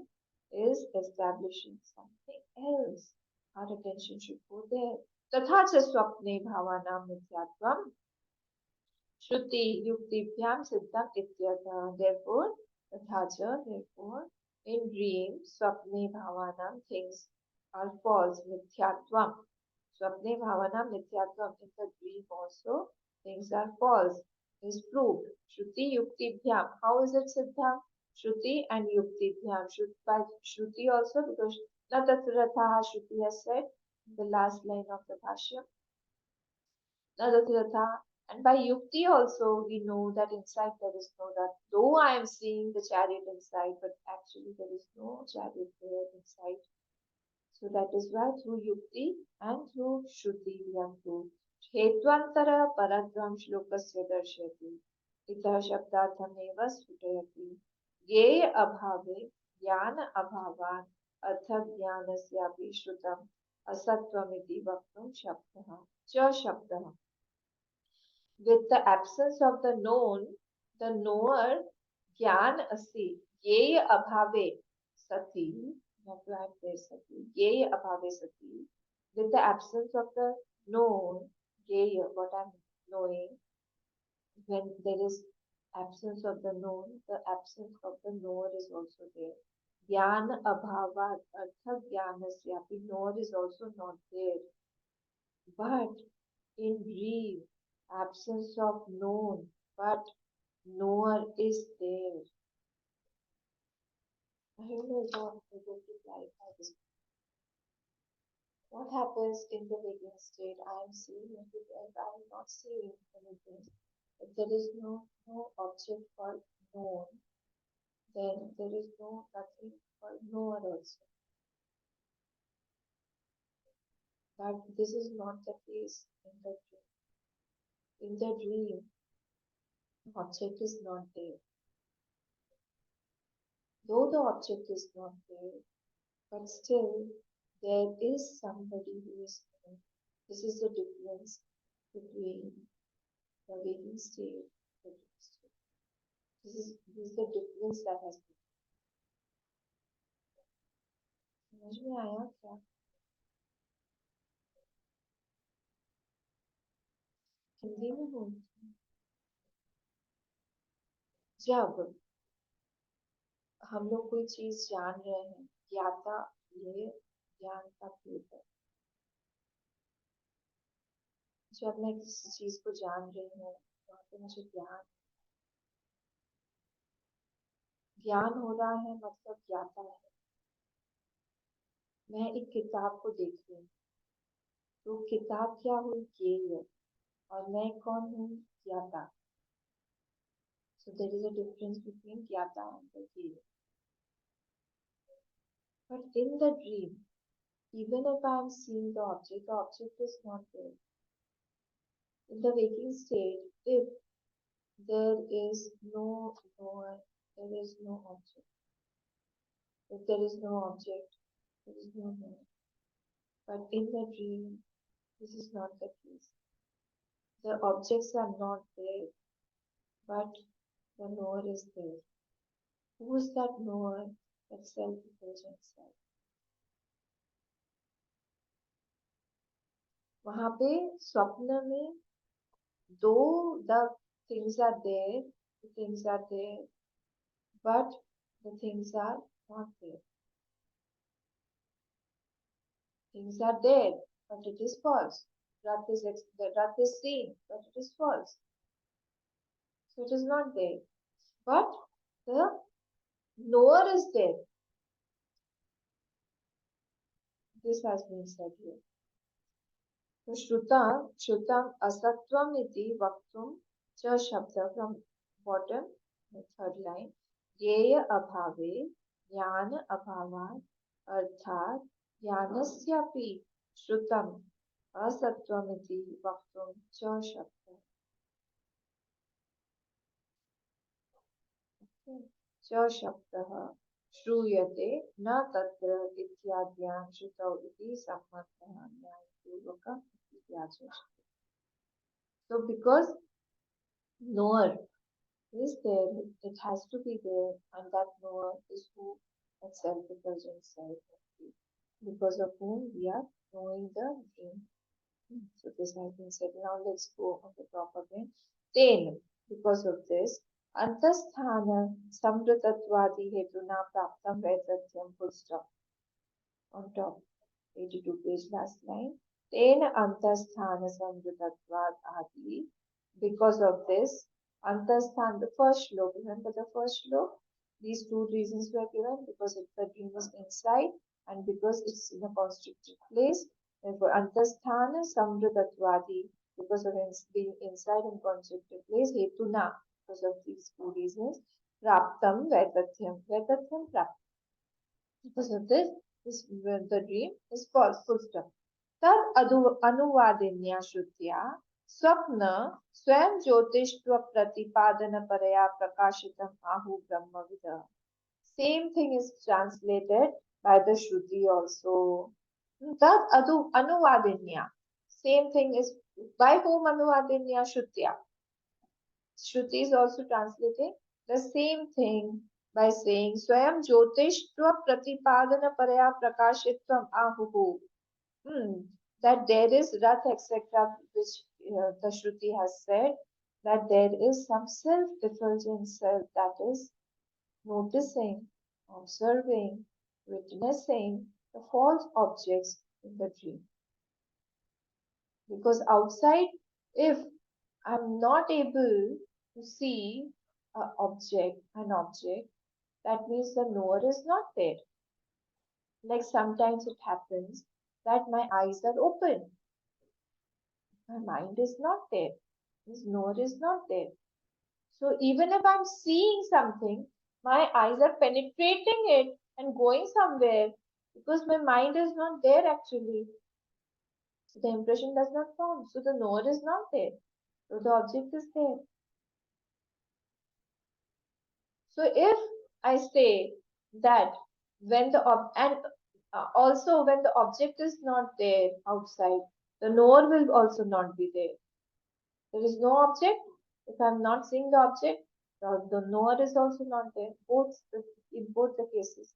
is establishing something else. Our attention should go there. तथा च स्वप्ने भावानां मिथ्यात्वं श्रुति युक्तिभ्यां सिद्धम इत्यतः. Therefore, तथा च, therefore, in dream, स्वप्ने भावानां things are false. मिथ्यात्वं. स्वप्ने भावानां मिथ्यात्वं. In the dream also, things are false. Is proved. Shruti Yuktibhyam. How is it Siddha? Shruti and Yuktibhyam. By Shruti also because Natathratha Shruti has said in the last line of the Bhashya. Natathratha. And by Yukti also we know that inside there is no that. Though I am seeing the chariot inside, but actually there is no chariot there inside. So that is why through Yukti and through Shruti we have proved. हेत्वांतर परद्वं श्लोकस्य दर्शयति इतः शब्दार्थमेव स्फुटयति ज्ञेय अभावे ज्ञान अभावात् अर्थ ज्ञानस्यापि श्रुतम् asattvamiti vaktum shabdah. Cha shabdah. With the absence of the knower, jnana asi, ye abhave sati, you have to add there sati, ye abhave sati. With the absence of the known, ye, what I'm knowing, when there is absence of the known, the absence of the knower is also there. Jnana abhavat, artha jnanasyapi, knower is also not there. But in brief, absence of known, but knower is there. I don't know if I'm able to clarify this. What happens in the waking state? I am seeing everything, I am not seeing anything. If there is no object called known, then there is nothing called knower also. But this is not the case in the dream. In the dream, object is not there. Though the object is not there, but still there is somebody who is there. This is the difference between the waking state and the dream state. This is the difference that has been. समझ में आया क्या? हिंदी में बोलती हूँ. जब हम लोग कोई चीज जान रहे हैं, ज्ञाता, ये ज्ञान का भेद है. जब मैं किसी चीज को जान रही हूँ, वहां पे मुझे ज्ञान हो रहा है, मतलब ज्ञाता है. मैं एक किताब को देख रही हूँ, तो किताब क्या हुई, ये है, और मैं कौन हूँ, ज्ञाता. So there is a difference between Gyata and the Gya. But in the dream, even if I am seeing the object is not there. In the waking state, if there is no knower, there is no object. If there is no object, there is no knower. But in the dream, this is not the case. The objects are not there, but the knower is there. Who is that knower? That self-effulgent self. वहां पे स्वप्न में though the things are there, but the things are not there. Things are there, but it is false. The Rath is seen, but it is false. So it is not there. But the knower is there. This has been said here. So Shrutam asatvam iti vaktum cha shabda from bottom, the third line. Yeya abhave, jnana abhavat, अर्थात ज्ञानस्यापि श्रुतम् असत्त्वमिति वक्तुं च शक्यते. च शब्दः श्रूयते न तत्र इत्याद्यां श्रुतौ इति सम्मतः न्यायपूर्वकम् इत्याचष्टे. So because knower is there, it has to be there, and that knower is who? That self-effulgent self, because of whom we are knowing the dream. So this has been said. Now let's go on the top again. Then, because of this, antasthana samritattvadi hetuna praptam vaitatyam, full stop. On top, 82 page, last line. Then antasthana samritatvad adi. Because of this, antasthana, the first shlok, remember the first shlok? These two reasons were given, because the dream was inside and because it's in a constricted place. Therefore, antasthana samritattvadi, because of being inside and constricted place, hetuna, because of these two reasons, praptam vaitatyam, vaitatyam praptam. Because of this, the dream is false, full stop. तद अनुवादिन्या श्रुत्या स्वप्न स्वयं ज्योतिष्व प्रतिपादन परया प्रकाशितम आहु ब्रह्मविद. Same thing is translated by the Shruti also. That Anuvadinya. Same thing is by whom Anuvadinya Shrutya. Shruti is also translating the same thing by saying Swayam Jyotishva Pratipadana Paraya Prakashitvam Ahuhu. Hmm. That there is Rath, etc., which the Shruti has said, that there is some self-effulgent self that is noticing, observing, witnessing the false objects in the dream. Because outside, if I'm not able to see an object, that means the knower is not there. Like sometimes it happens that my eyes are open, my mind is not there, this knower is not there. So even if I'm seeing something, my eyes are penetrating it and going somewhere because my mind is not there actually. So the impression does not form. So the knower is not there. So the object is there. So if I say that when the also when the object is not there outside, the knower will also not be there. There is no object. If I'm not seeing the object, the knower is also not there. In both the cases.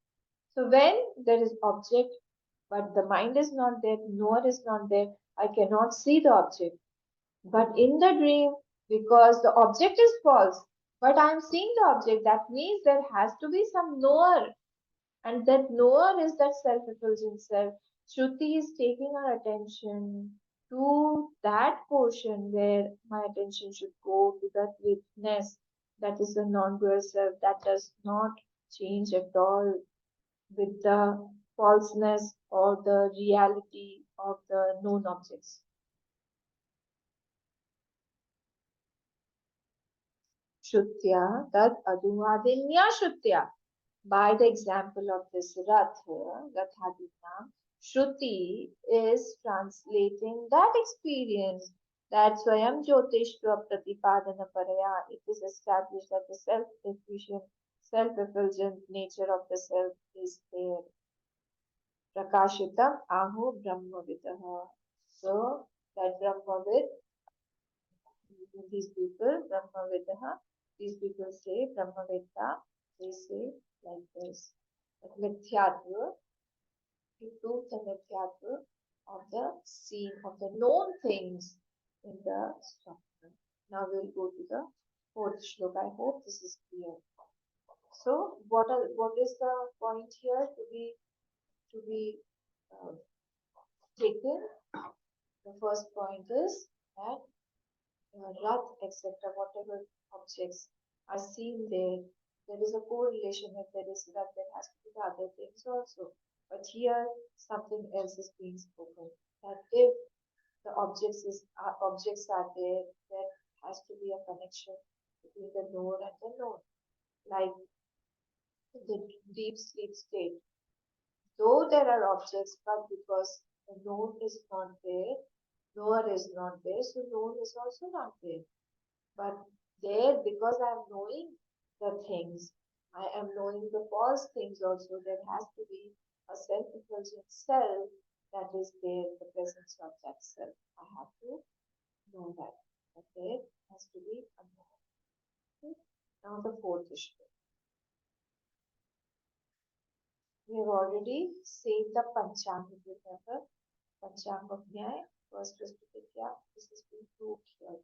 So when there is object, but the mind is not there, knower is not there, I cannot see the object. But in the dream, because the object is false, but I am seeing the object, that means there has to be some knower. And that knower is that self-effulgent self. Shruti is taking our attention to that portion where my attention should go to that witness, that is the non-dual self, that does not change at all with the falseness or the reality of the known objects. Shrutya tad aduvadinya Shrutya. By the example of this Rathadina, Shruti is translating that experience that Swayam Jyotishva Pratipadana Paraya. It is established that the self-efficient, self-effulgent nature of the self is there. Prakashitam Ahu Brahmavidaha. So that Brahmavid, these people, Brahmavidaha, these people say Brahmavidya, they say like this. That Mithyatva, he proves the Mithyatva of the seen, of the known things in the structure. Now we'll go to the fourth shloka. I hope this is clear. So, what is the point here to be uh, taken? The first point is that Rath, etc., whatever objects are seen there, there is a correlation. If there is Rath, there has to be the other things also. But here, something else is being spoken. That if the objects are there, there has to be a connection between the knower and the known. Like the deep sleep state. Though there are objects, but because the known is not there, knower is not there, so known is also not there. But there, because I am knowing the things, I am knowing the false things also, there has to be a self-effulgent self that is there, the presence of that self. I have to know that. But there has to be a knowing. Okay? Now the fourth issue. We have already seen the Panchanga, remember? Panchanga of Nyaya, first was Pratikya, this has been proved here.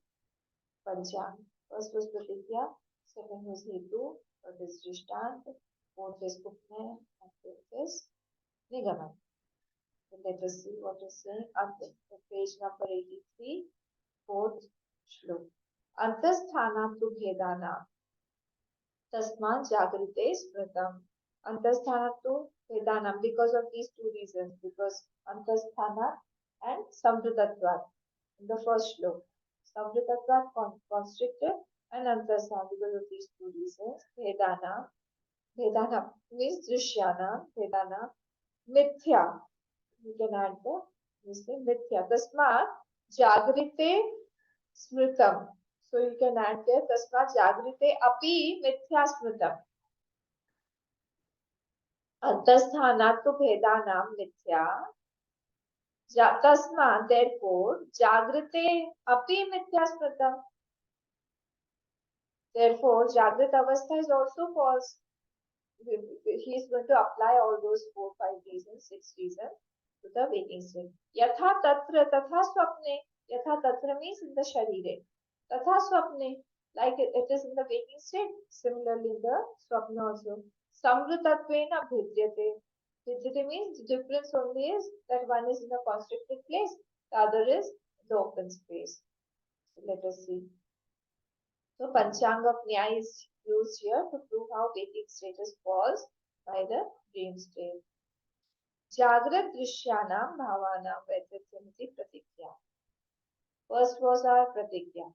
Panchang. First was Pratikya, second was Hetu, third is Drishtant, fourth is Upnaya, and fifth is Nigaman. So let us see what is saying on the page number 83, fourth shlok. Antasthana tu bhedana, tasman jagrite smritam. Antasthana tu bhedanam, because of these two reasons, because Antasthana and Samritatvat in the first shlok. Samritatvat constricted and Antasthana because of these two reasons. Vedana means Drishyana, Vedana, Mithya. You can add the this thing, Mithya. Tasmat Jagrite Smritam. So you can add there Tasmat Jagrite Api Mithya Smritam. Antasthana tu Vedanam Mithya. Tasma, therefore, Jagrite api mithya smritam. Therefore, Jagrat Avastha is also false. He is going to apply all those 4, 5 reasons, 6 reasons to the waking state. Yatha tatra tatha swapne. Yatha tatra means in the sharire. Tatha swapne, like it is in the waking state. Similarly, in the swapna also. Samvritatvena bhidyate. Bhidyate means the difference only is that one is in a constricted place, the other is the open space. So let us see. So Panchanga of Nyaya is used here to prove how waking state is caused by the dream state. Jagrat Drishanam Bhavanam Vaitathya Pratikya. First was our Pratikya.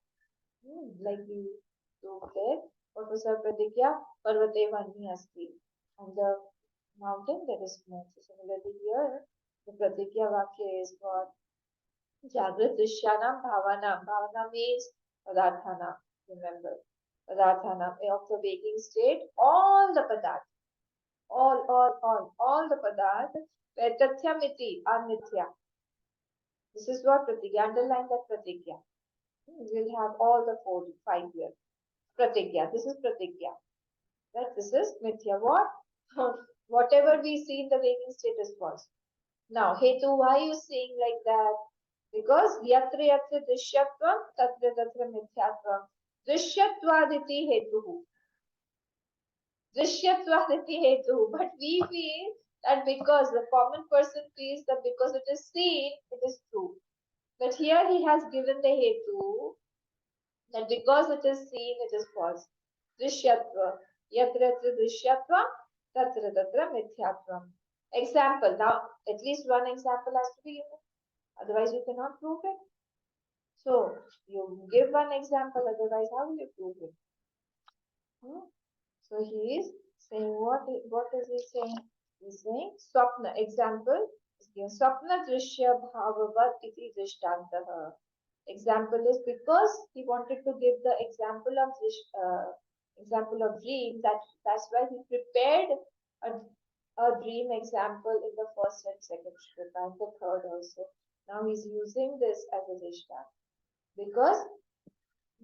Like we proved it. What was our Pratikya? Parvate Vani Asti. On the mountain there is smoke. So similarly here, the Pratikya Vakya is what? Jagrat Drishanam Bhavanam. Bhavana means Padarthana. Remember. Padarthana of the waking state, all the padarth, all the padarth, Vaitathya are mithya. This is what pratigya, underline that pratigya. We'll have all the 4, 5 here. Pratigya, this is pratigya. That this is mithya. What? Whatever we see in the waking state is false. Now, Hetu, why are you saying like that? Because yatra yatra drishyatvam, tatra tatra mithyatvam. Drishyatvaditi hetuhu. Drishyatvaniti hetu. But we feel that because the common person feels that because it is seen, it is true. But here he has given the hetu that because it is seen, it is false. Drishyatva. Yatra drishyatva, tatra tatra mithyatvam. Example. Now, at least one example has to be given. Otherwise, you cannot prove it. So, you give one example, otherwise, how will you prove it? So he is saying what is he saying? He's saying Swapna. Example is given. Swapna Drishya Bhavavat iti Drishtantah. Example is because he wanted to give the example of dream. That's why he prepared a dream example in the first and second shloka and the third also. Now he's using this as a Drishtanta because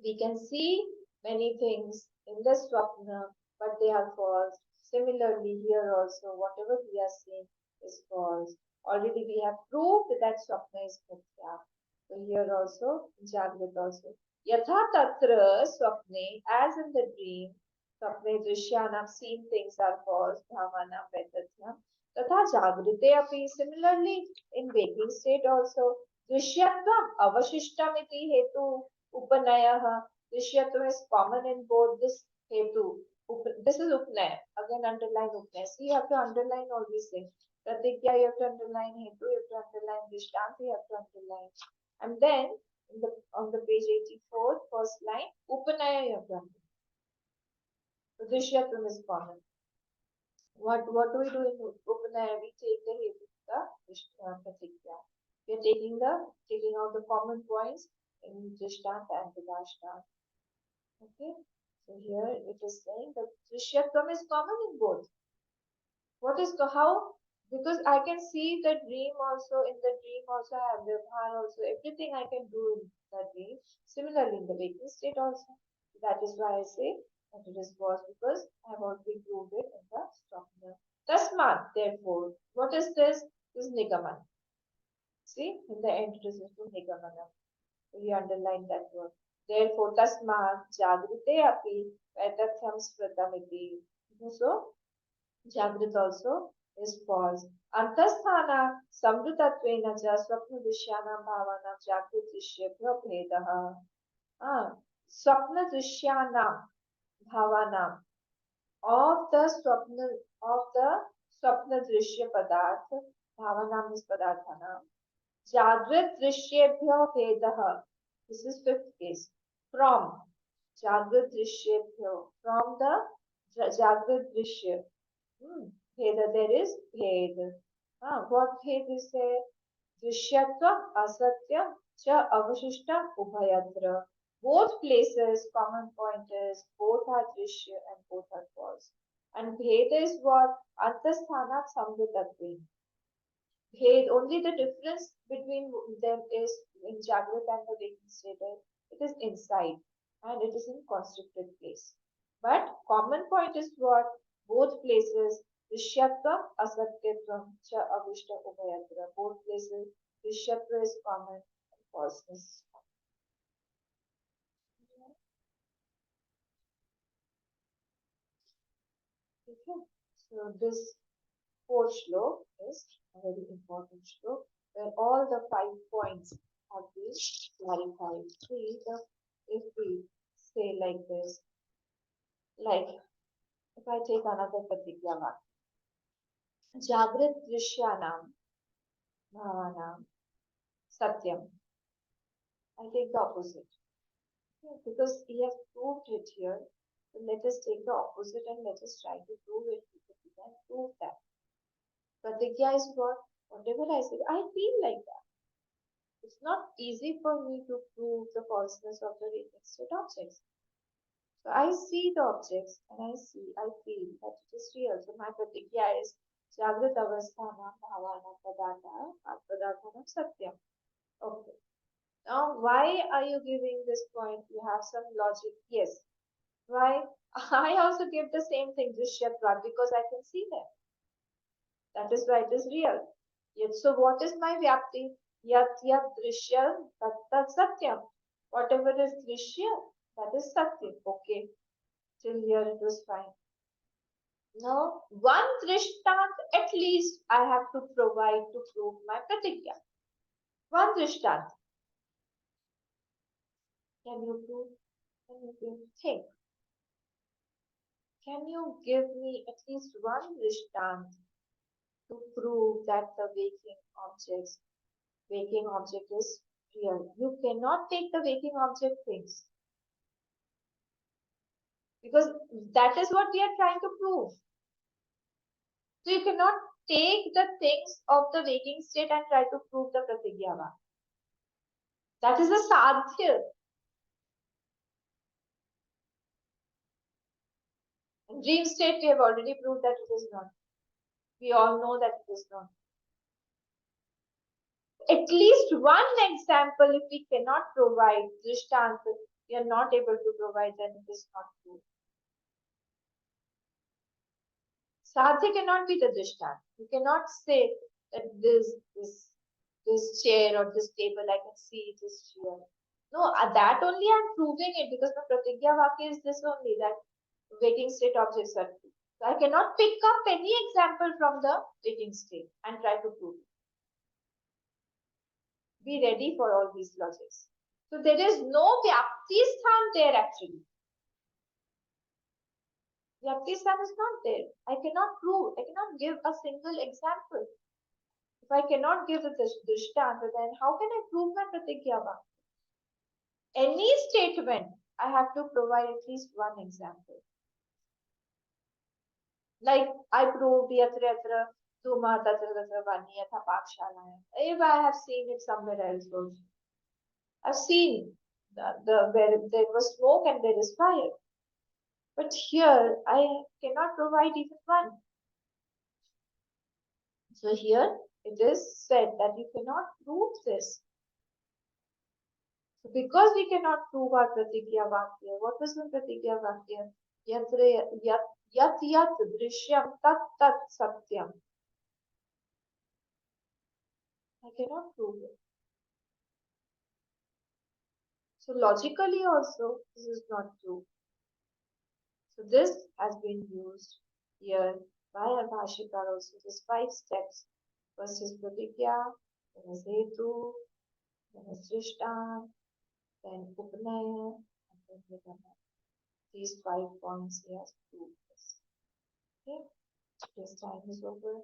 we can see many things in the swapna, but they are false. Similarly, here also, whatever we are seeing is false. Already we have proved that swapna is mithya. So here also, Jagrat also. Yatha tatra swapne, as in the dream, swapne drishyanam, seen things are false, bhavanam vaitathya. Tatha jagrite api, similarly, in waking state also, drishyatvam avashishtam iti hetu upanayah. Drishyatvam is common in both this hetu. This is upnaya. Again, underline upnaya. See, you have to underline all these things. Pratigya, you have to underline hetu, you have to underline drishtanta, you have to underline. And then on the page 84, first line, Upanaya you have done. So Drishyatvam is common. What do we do in Upanaya? We take the Hetu Pratikya. We are taking out the common points in Drishtanta and Vidashta. Okay. So here it is saying that Drishyatvam is common in both. What is how? Because I can see the dream also, in the dream also I have Vyavhar also, everything I can do in the dream. Similarly in the waking state also. That is why I say that it is false because I have already proved it in the Swapna. Tasmat, therefore, what is this? This is Nigaman. See, in the end it is to Nigamana. We underline that word. Therefore, Tasmat, Jagrite api, Vaitatham Spratamiti. So, Jagrat also is false. Antasthana samrutatvena ja swapna drisyanam bhavanam jagrat drishyabhyo bhedah. Swapna drisyanam bhavanam of the swapna drishya padarth. Bhavanam is padarthana. Jagrat drishyabhyo bhedah. This is fifth case. From Jagrat drishyabhyo. From the Jagrat drishya. Bheda, there is bhed. What bhed is there? Drishyatva, asatya, cha avashishtam, ubhayatra. Both places, common point is, both are drishya and both are false. And bhed is what? Antasthana samvitatve. Only the difference between them is in Jagrata and the waking state. It is inside and it is in constricted place. But common point is what? Both places, Rishyatvam, Asatyatvam, Cha Avishta Ubhayatra. Both places, Rishyatva is common and falseness is common. Okay. So this fourth shlok is a very important shlok where all the 5 points have been clarified. See, if we say like this, like if I take another Pratigya Vakya, Jagrat Drishyanam Bhavanam Satyam. I take the opposite. Okay, because he has proved it here. So let us take the opposite and let us try to prove it. We can prove that. Pratigya is what? Whatever I say, I feel like that. It's not easy for me to prove the falseness of the real-estate objects. So I see the objects and I feel that it is real. So my pratigya is Jagrat Avasthanam Bhavana Padarthanam Satyam. Okay. Now, why are you giving this point? You have some logic. Yes. Why? I also give the same thing, Drishyatvat, because I can see them. That is why it is real. Yet, so what is my Vyapti? Yat yat Drishya tat tat Satyam. Whatever is Drishya, that is Satyam. Okay. Till here it was fine. Now, one Drishtant at least I have to provide to prove my Pratigya. One Drishtant. Can you prove? Can you think? Can you give me at least one Drishtant to prove that the waking object is real? You cannot take the waking object things because that is what we are trying to prove. So you cannot take the things of the waking state and try to prove the Pratigyava. That is a sadhya. In dream state, we have already proved that it is not. We all know that it is not. At least one example, if we cannot provide Drishtanta, we are not able to provide, then it is not true. Sadhya cannot be the Drishtanta. You cannot say that this chair or this table, I can see it is chair. No, that only I am proving it because the Pratigya Vakya is this only, that waking state objects are true. So I cannot pick up any example from the waking state and try to prove it. Be ready for all these logics. So there is no Vyapti Sthan there actually. Vyapti Sthan is not there. I cannot prove, I cannot give a single example. If I cannot give the Drishtanta, then how can I prove my Pratigya Vakya? Any statement, I have to provide at least one example. Like I proved yatra yatra Tuma tatra tatra Vani yatha Pakshalaya. If I have seen it somewhere else also. I've seen where there was smoke and there is fire. But here I cannot provide even one. So here it is said that you cannot prove this. So because we cannot prove our Pratigya Vakya, what was the Pratigya Vakya? Yat yat drishyam tat tat satyam. I cannot prove it. So logically also this is not true. So this has been used here by our Bhashikar also. There's 5 steps. First is Pratigya, then is Hetu, then is Drishtan, then Upanaya, and then Vidana. These 5 points he has proved this. Okay, this time is over.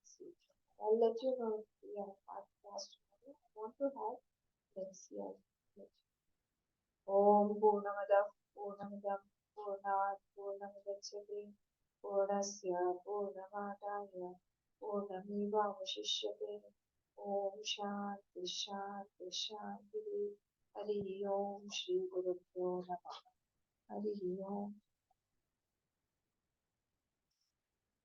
See. I'll let you know if we have a class tomorrow. I want to have, let's see. Om Purnamadav Purnamidam Purnat Purnamidachyate Purnasya Purnamadaya Purnamevavashishyate Om Shanti Shanti Shanti Hari Om Shri Gurubhyo Namah Hari Om